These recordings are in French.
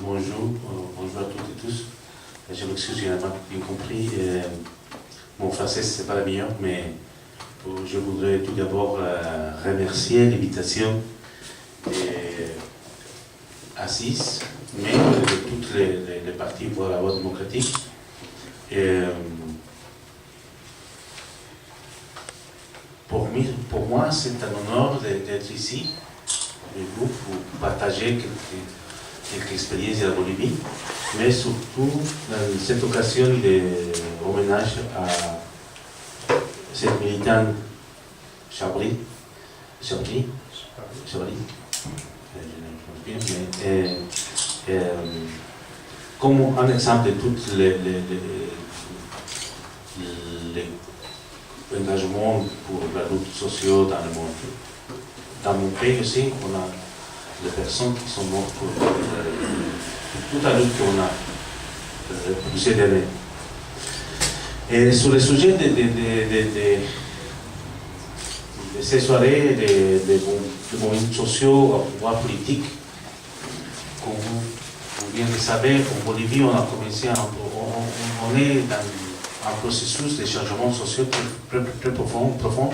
bonjour, bonjour à toutes et tous. Je m'excuse, je n'ai pas bien compris. Mon français, ce n'est pas la meilleure, mais je voudrais tout d'abord remercier l'invitation d'Assis, mais de toutes les partis pour la voie démocratique. Pour moi, c'est un honneur d'être ici, avec vous, pour partager quelques expériences de la Bolivie, mais surtout dans cette occasion de hommage à cette militante Chabri, comme un exemple de tous les engagements pour la lutte sociale dans le monde. Dans mon pays aussi, on a des personnes qui sont mortes pour toute la lutte qu'on a plusieurs années. Et sur le sujet de ces soirées, des mouvements sociaux à pouvoir politique, comme vous venez de savoir, en Bolivie, on a commencé, on est dans un processus de changement social très profond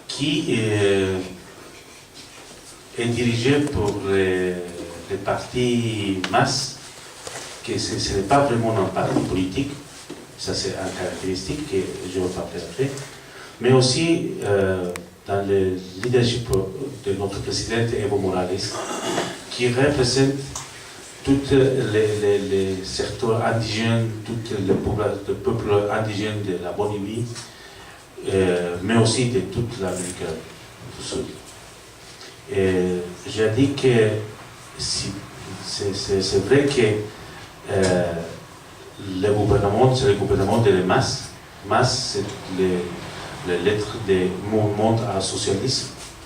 qui est dirigé par les partis masse, que ce n'est pas vraiment un parti politique, ça c'est une caractéristique que je vais parler après, mais aussi dans le leadership de notre présidente Evo Morales, qui représente tous les secteurs indigènes, tous les peuples indigènes de la Bolivie, mais aussi de toute l'Amérique du Sud. J'ai dit que c'est vrai que le gouvernement, c'est le gouvernement de la masse. Masse, c'est les lettres des mouvements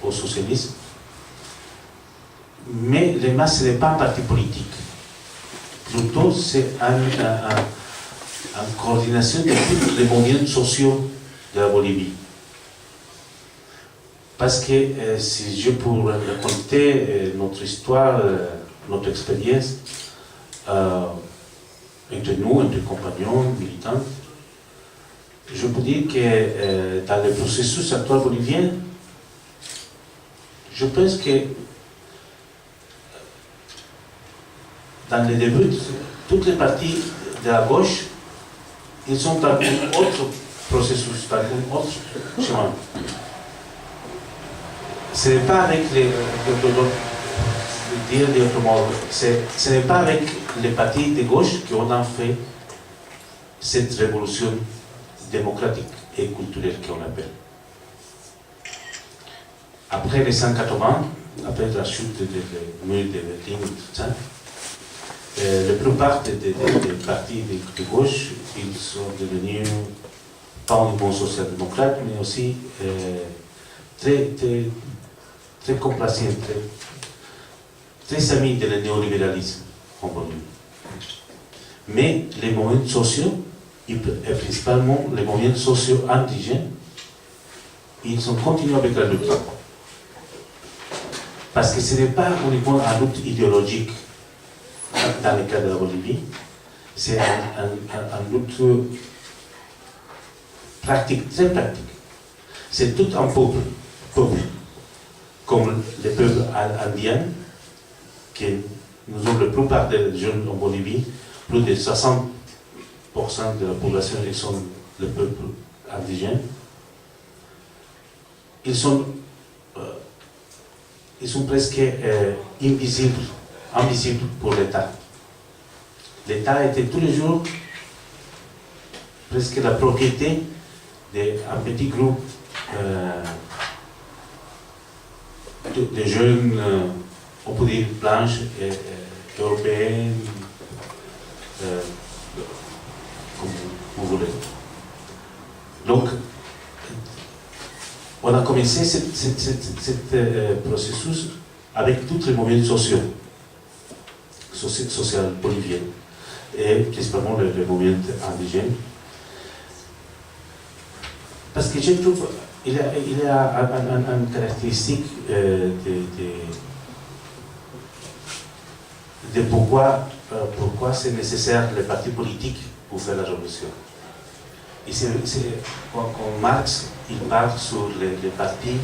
au socialisme. Mais les masses, ce n'est pas un parti politique. Plutôt, c'est une coordination de tous les mouvements sociaux de la Bolivie. Parce que si je pourrais raconter notre histoire, notre expérience, entre nous, entre compagnons, militants, je peux dire que dans le processus actuel bolivien, je pense que dans les débuts, toutes les parties de la gauche, ils sont dans un autre processus, dans un autre chemin. Ce n'est pas avec ce n'est pas avec les partis de gauche qu'on a fait cette révolution démocratique et culturelle qu'on appelle. Après les 180, après la chute du mur de Berlin, tout ça, la plupart des partis de gauche, ils sont devenus pas uniquement social-démocrates, mais aussi très complacés, très amis de néolibéralisme en Bolivie. Mais les mouvements sociaux, et principalement les mouvements sociaux indigènes, ils ont continué avec la lutte. Parce que ce n'est pas uniquement une lutte idéologique dans le cas de la Bolivie, c'est une lutte pratique, très pratique. C'est tout un peuple, comme les peuples indiens, que nous avons la plupart des jeunes en Bolivie, plus de 60% de la population sont les peuples indigènes. Ils sont presque invisibles pour l'État. L'État était tous les jours presque la propriété d'un petit groupe de jeunes, on peut dire blanches, européennes, comme vous voulez. Donc, on a commencé ce processus avec tous les mouvements sociaux boliviens, et principalement les mouvements indigènes. Parce que je trouve qu'il y a une caractéristique de pourquoi c'est nécessaire les partis politiques pour faire la révolution. Et quand Marx il parle sur les partis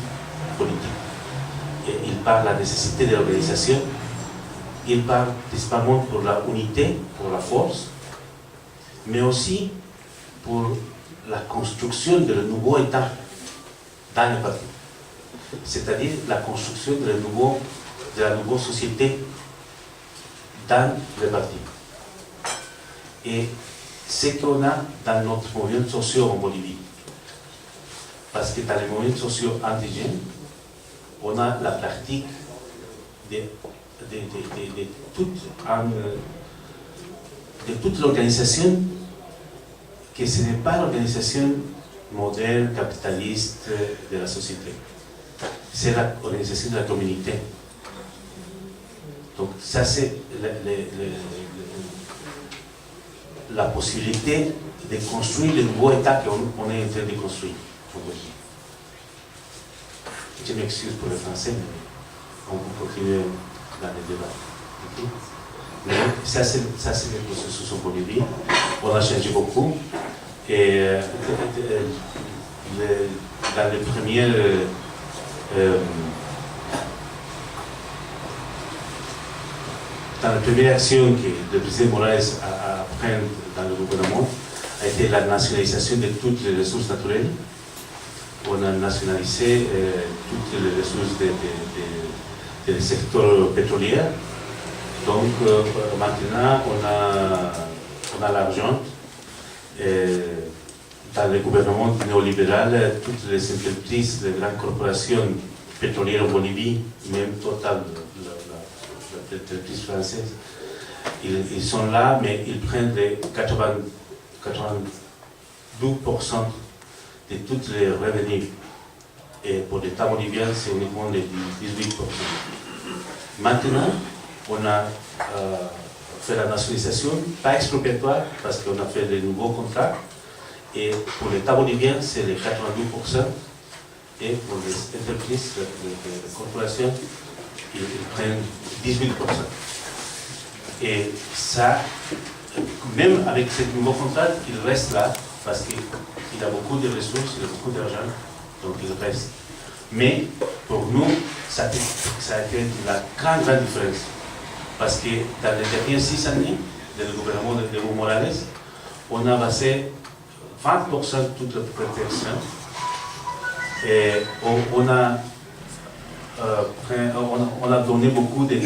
politiques, et il parle de la nécessité de l'organisation, il parle principalement pour la unité, pour la force, mais aussi pour la construction de le nouveau État dans les partis. C'est-à-dire la construction de la nouvelle société dans les partis. Et ce qu'on a dans notre mouvement social en Bolivie, parce que dans les mouvements sociaux indigènes, on a la pratique de toute l'organisation, que ce n'est pas l'organisation moderne, capitaliste de la société. C'est l'organisation de la communauté. Donc ça c'est la possibilité de construire le nouveau État qu'on est en train de construire. Je m'excuse pour le français, mais on peut continuer dans le débat. Okay? Mais ça c'est le processus en Bolivie. On a changé beaucoup. Et dans les premières dans la première action que le président Morales a prise dans le gouvernement a été la nationalisation de toutes les ressources naturelles. On a nationalisé toutes les ressources du secteur pétrolier. Donc maintenant on a l'argent. Dans le gouvernement néolibéral, toutes les entreprises, les grandes corporations pétrolières en Bolivie, même Total, l'entreprise française, ils sont là, mais ils prennent 92% de tous les revenus. Et pour l'État bolivien, c'est uniquement les 18%. Maintenant, on a fait la nationalisation, pas expropriatoire, parce qu'on a fait les nouveaux contrats. Et pour l'État bolivien, c'est les 92%. Et pour les entreprises, les corporations, ils prennent 18%. Et ça, même avec ce nouveau contrat, il reste là, parce qu'il a beaucoup de ressources, il a beaucoup d'argent, donc il reste. Mais pour nous, ça a été la grande différence. Parce que dans les dernières 6 années du gouvernement d'Evo Morales, on a passé 20% de toute la protection. Et on a donné beaucoup de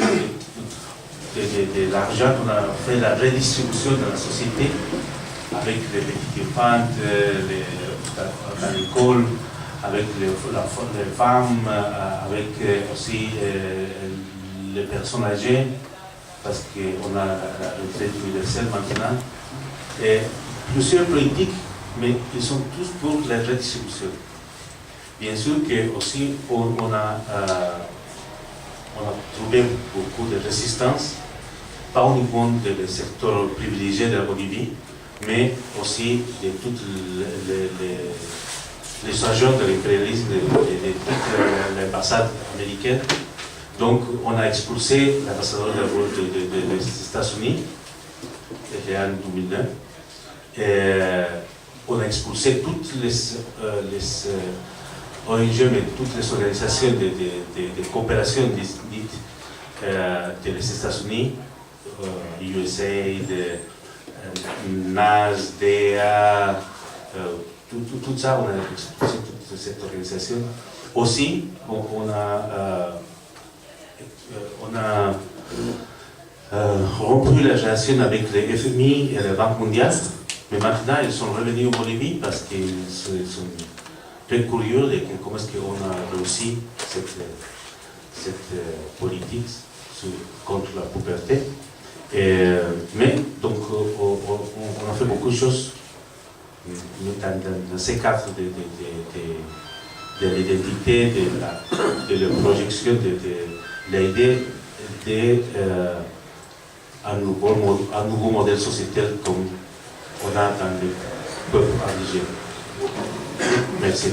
l'argent, on a fait la redistribution de la société avec les petites enfants dans l'école, avec les femmes, avec aussi les personnes âgées, parce qu'on a la retraite universelle maintenant. Et plusieurs politiques, mais ils sont tous pour la redistribution. Bien sûr que aussi on a trouvé beaucoup de résistance, pas uniquement des secteurs privilégiés de la Bolivie, mais aussi de toutes les agents de l'impérialisme de toute l'ambassade américaine. Donc on a expulsé l'ambassadeur des États-Unis, en 2009. On a expulsé toutes les ONG, mais toutes les organisations de coopération dites des États-Unis, USAID, NAS, DEA, tout ça, on a expulsé toute cette organisation. Aussi, on a rompu la relation avec les FMI et la Banque mondiale, mais maintenant ils sont revenus en Bolivie parce qu'ils sont très curieux de comment est-ce qu'on a réussi cette politique contre la pauvreté. Mais donc on a fait beaucoup de choses dans ces cadres de l'identité, de la projection, de l'idée d'un nouveau modèle sociétal comme on a dans le peuple indigène. Merci.